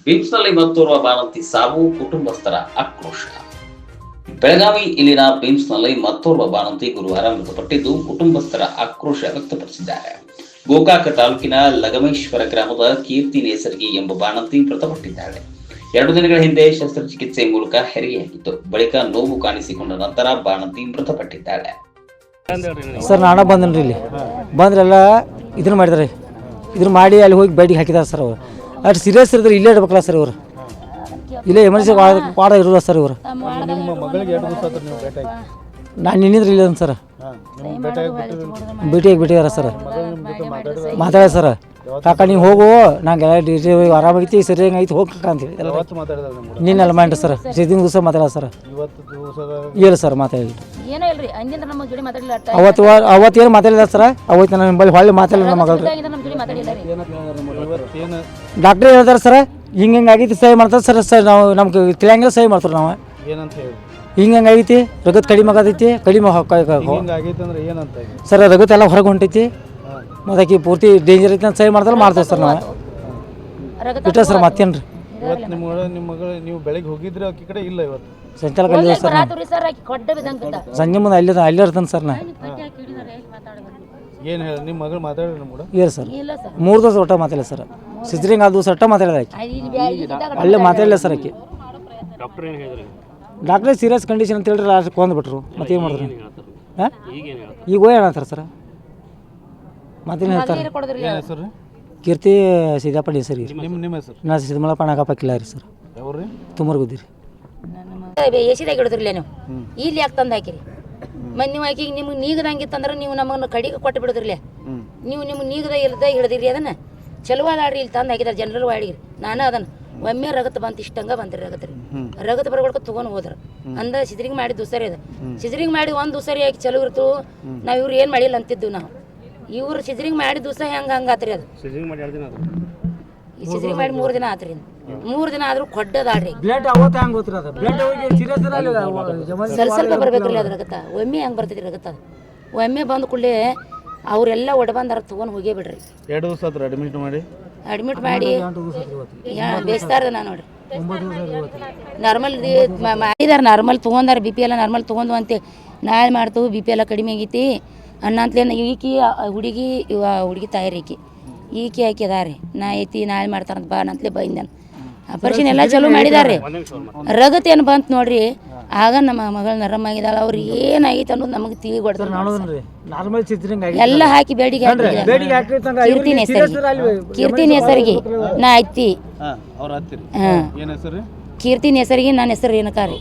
ಬಿಮ್ಸ್ನಲ್ಲಿ ಮತ್ತೋರ್ವ ಬಾಣಂತಿ ಸಾವು, ಕುಟುಂಬಸ್ಥರ ಆಕ್ರೋಶ. ಬೆಳಗಾವಿ ಇಲ್ಲಿನ ಬಿಮ್ಸ್ನಲ್ಲಿ ಮತ್ತೋರ್ವ ಬಾಣಂತಿ ಗುರುವಾರ ಮೃತಪಟ್ಟಿದ್ದು, ಕುಟುಂಬಸ್ಥರ ಆಕ್ರೋಶ ವ್ಯಕ್ತಪಡಿಸಿದ್ದಾರೆ. ಗೋಕಾಕ ತಾಲೂಕಿನ ಲಗಮೇಶ್ವರ ಗ್ರಾಮದ ಕೀರ್ತಿ ನೇಸರ್ಗಿ ಎಂಬ ಬಾಣಂತಿ ಮೃತಪಟ್ಟಿದ್ದಾಳೆ. 2 ದಿನಗಳ ಹಿಂದೆ ಶಸ್ತ್ರಚಿಕಿತ್ಸೆ ಮೂಲಕ ಹೆರಿಗೆಯಾಗಿತ್ತು. ಬಳಿಕ ನೋವು ಕಾಣಿಸಿಕೊಂಡ ನಂತರ ಬಾಣಂತಿ ಮೃತಪಟ್ಟಿದ್ದಾಳೆ. ಸರ್ ನಾನ ಬಂದನ್ರಿ, ಇಲ್ಲಿ ಬಂದ್ರೆಲ್ಲ ಇದನ್ನ ಮಾಡಿದಾರೆ. ಇದನ್ನ ಮಾಡಿ ಅಲ್ಲಿ ಹೋಗಿ ಬೈಡಿಗೆ ಹಾಕಿದಾರೆ ಸರ್. ಅವರು ಅಷ್ಟು ಸೀರಿಯಸ್ ಇರಿದ್ರೆ ಇಲ್ಲೇ ಇಡ್ಬೇಕಲ್ಲ ಸರ್. ಇವರು ಇಲ್ಲೇ ಎಮರ್ಜೆನ್ಸಿ ವಾರ್ಡ್ ಇರೋಲ್ಲ ಸರ್. ಇವರು ನಾನು ನಿನ್ನಿದ್ರೆ ಇಲ್ಲ ಸರ್, ಭೇಟಿಯಾಗಿ ಬಿಟ್ಟಿದಾರ ಸರ್. ಮಾತಾಡ ಸರ್, ಕಾಕ ನೀವು ಹೋಗು, ನಂಗೆ ಆರಾಮಾಗೈತಿ, ಸರಿಯಾಗಿ ಐತಿ, ಹೋಗಿ ಕಾಕ ಅಂತ ಹೇಳಿ ನಿನ್ನೆಲ್ಲ ಮಾಡಿ ಸರ್. ದಿನ ದಿವಸ ಮಾತಾಡ ಸರ್. ಇಲ್ಲ ಸರ್ ಮಾತಾಡಿ ಅವತ್ತೇನು ಮಾತಾಡಿಲ್ಲ ಸರ್. ಅವತ್ತು ನನ್ನ ಬಳಿ ಹೊಳ್ಳಿ ಮಾತಾಡಿಲ್ಲ ನಮ್ಮ ಮಗಳು. ಡಾಕ್ಟ್ರ್ ಹೇಳ್ತಾರೆ ಸರ್, ಹಿಂಗೆ ಆಗೈತಿ, ಸಹಿ ಮಾಡ್ತಾರೆ ಸರ್. ಸರ್ ನಾವು ನಮ್ಗೆ ತಿಳಿಯಂಗಿಲ್ಲ, ಸಹಿ ಮಾಡ್ತಾರೆ ನಾವು. ಹಿಂಗೆ ಆಗೈತಿ, ರಗತ್ ಕಡಿಮೆ ಆಗತೈತಿ, ಕಡಿಮೆ ಸರ್. ರಗತ್ ಎಲ್ಲ ಹೊರಗೆ ಹೊಂಟೈತಿ, ಮತ್ತು ಆಕಿ ಪೂರ್ತಿ ಡೇಂಜರ್ ಐತಿ ಅಂತ ಸಹಿ ಮಾಡ್ತಾರೆ, ಮಾಡ್ತೇವೆ ಸರ್ ನಾವು. ಬಿಟ್ಟ ಸರ್ ಮತ್ತೇನ್ರಿ. ನೀವು ಬೆಳಗ್ಗೆ ಹೋಗಿದ್ರೆ ಆಕಿ ಕಡೆ ಇಲ್ಲ, ಇವತ್ತು ಸಂಚಾಲ ಕಲಿದ ಸರ್. ಸಂಜೆ ಮುಂದೆ ಅಲ್ಲೇ ಇರ್ತಾನೆ ಸರ್. ನಾ ಏನು ಹೇಳಿ ನಿಮ್ಮ ಮಗಳು ಮಾತಾಡಿದ್ರೆ ನಮ್ಮ ಕೂಡ ಇಲ್ಲ ಸರ್. 3 ದಿವಸ ಒಟ್ಟ ಮಾತಾಡಿಲ್ಲ ಸರ್. ಸಿಜ್ರಿಂಗ್ ಆದ ದಿವಸ ಒಟ್ಟ ಮಾತಾಡಿದ ಆಕಿ, ಅಲ್ಲೇ ಮಾತಾಡಿಲ್ಲ ಸರ್ ಆಕಿ. ಡಾಕ್ಟ್ರೇ ಸೀರಿಯಸ್ ಕಂಡೀಷನ್ ಅಂತ ಹೇಳಿದ್ರೆ ಲಾಸ್ಟ್ ಕೊಂದ್ಬಿಟ್ರು. ಮತ್ತೇನು ಮಾಡಿದ್ರು? ಹಾಂ ಈಗ ಹೇಳತ್ತಾರೆ ಸರ್. ಮತ್ತೇನು ಹೇಳ್ತಾರೆ? ಕೀರ್ತಿ ಸಿದ್ದಪ್ಪ ನೇಸರ್ಗಿ. ನಿಮ್ಮ ಹೆಸರು? ನಾ ಸಿದ್ದಮಲ್ಲಪ್ಪ ನಾಗಪ್ಪ ಕಿಲ್ಲಾರಿ ಸರ್. ಯಾವ್ರಿ? ತುಮರ್ಗುದ್ದಿ ರೀ. ಎಸಿದಾಗ ಹಿಡಿದ್ರಲ್ಲ ನೀವು, ಇಲ್ಲಿ ಯಾಕೆ ತಂದು ಹಾಕಿರಿ? ಮತ್ತು ನೀವು ಆಕಿಗೆ ನಿಮ್ಗೆ ನೀಗದಂಗಿತ್ತಂದ್ರೆ ನೀವು ನಮ್ಮನ್ನು ಕಡೆಗೆ ಕೊಟ್ಟು ಬಿಡೋದ್ರಲ್ಲೇ. ನೀವು ನಿಮ್ಗೆ ನೀಗದ ಇಲ್ಲದ ಹಿಡಿದಿರಿ, ಅದನ್ನು ಚಲೋ ಅದಾಡ್ರಿ. ಇಲ್ಲಿ ತಂದು ಹಾಕಿದಾರೆ ಜನರಲ್ ವಾಡಿಗೆ. ನಾನು ಅದನ್ನು ಒಮ್ಮೆ ರಗತ್ ಬಂತು, ಇಷ್ಟಂಗ ಬಂದ್ರಿ ರಗತ್ ರೀ. ರಗತ್ ಬರ್ಕೊಳ್ಕ ತೊಗೊಂಡು ಹೋದ್ರು. ಅಂದ ಸಿದ್ರಿಂಗ್ ಮಾಡಿ ದುಸರಿ ಅದು. ಸಿದ್ರಿಂಗ್ ಮಾಡಿ ಒಂದು ದುಸರಿ ಹಾಕಿ ಚಲೋ ಇರ್ತು. ನಾವು ಇವ್ರು ಏನು ಮಾಡಿಲ್ಲ ಅಂತಿದ್ದು ನಾವು. ಇವ್ರು ಸಿದ್ರಿಂಗ್ ಮಾಡಿ ದಿವಸ ಹೆಂಗೆ ಆತ್ರಿ ಅದು. ಸಿದ್ರಿಂಗ್ ಮಾಡಿ 3 ದಿನ ಆತ್ರಿ. 3 ದಿನ ಆದ್ರೂ ಕೊಡ್ಡದಾಡ್ರಿ. ಸ್ವಲ್ಪ ಬರ್ಬೇಕ್ರಿ ಅದು ರಗತ್ತ. ಒಮ್ಮೆ ಹೆಂಗೆ ಬರ್ತೈತಿ ರಗತ್ತ ಅದು. ಒಮ್ಮೆ ಬಂದು ಕೂಡಲೇ ಅವರೆಲ್ಲ ಒಡಬಂದಾರ ತೊಗೊಂಡು ಹೋಗೇ ಬಿಡ್ರಿ. 2 ದಿವಸ ಆತ್ರಿ ಅಡ್ಮಿಟ್ ಮಾಡಿ ಬೇಯಿಸ್ತಾರ. ನಾನು ನೋಡ್ರಿ ನಾರ್ಮಲ್ ಮಾಡಿದಾರೆ, ನಾರ್ಮಲ್ ತೊಗೊಂಡಾರ. BP ಎಲ್ಲ ನಾರ್ಮಲ್ ತೊಗೊಂಡು ಅಂತೆ. ನಾಳೆ ಮಾಡ್ತೇವೆ, BP ಎಲ್ಲ ಕಡಿಮೆ ಆಗೈತಿ ಅಣ್ಣ ಅಂತಲೇ ಈಕಿ ಹುಡುಗಿ ತಾಯಿರಿ. ಈಕಿ ಹಾಕಿದಾರೆ. ನಾ ಐತಿ ನಾಳೆ ಮಾಡ್ತಾರಂತ ಬಾ ಅಂತಲೇ ಬೈಂದ. ಆಪರೇಷನ್ ಎಲ್ಲ ಚಲೋ ಮಾಡಿದಾರೆ. ರಗತ್ ಏನು ಬಂತು ನೋಡ್ರಿ. ಆಗ ನಮ್ಮ ಮಗಳು ನರಮಾಗಿದ್ದಾಳೆ. ಅವ್ರು ಏನಾಗೈತೆ ಅನ್ನೋದು ನಮಗೆ ತಿಳಿಗೊಡ್ತಾರೆ. ಎಲ್ಲ ಹಾಕಿ ಬೇಡಿಗೆ ಕೀರ್ತಿ ನೇಸರ್ಗಿ ನಾ ಐತಿ. ಹಾಂ, ಕೀರ್ತಿ ನೇಸರ್ಗಿ ನನ್ನ ಹೆಸರು ರೇಣುಕಾರಿ.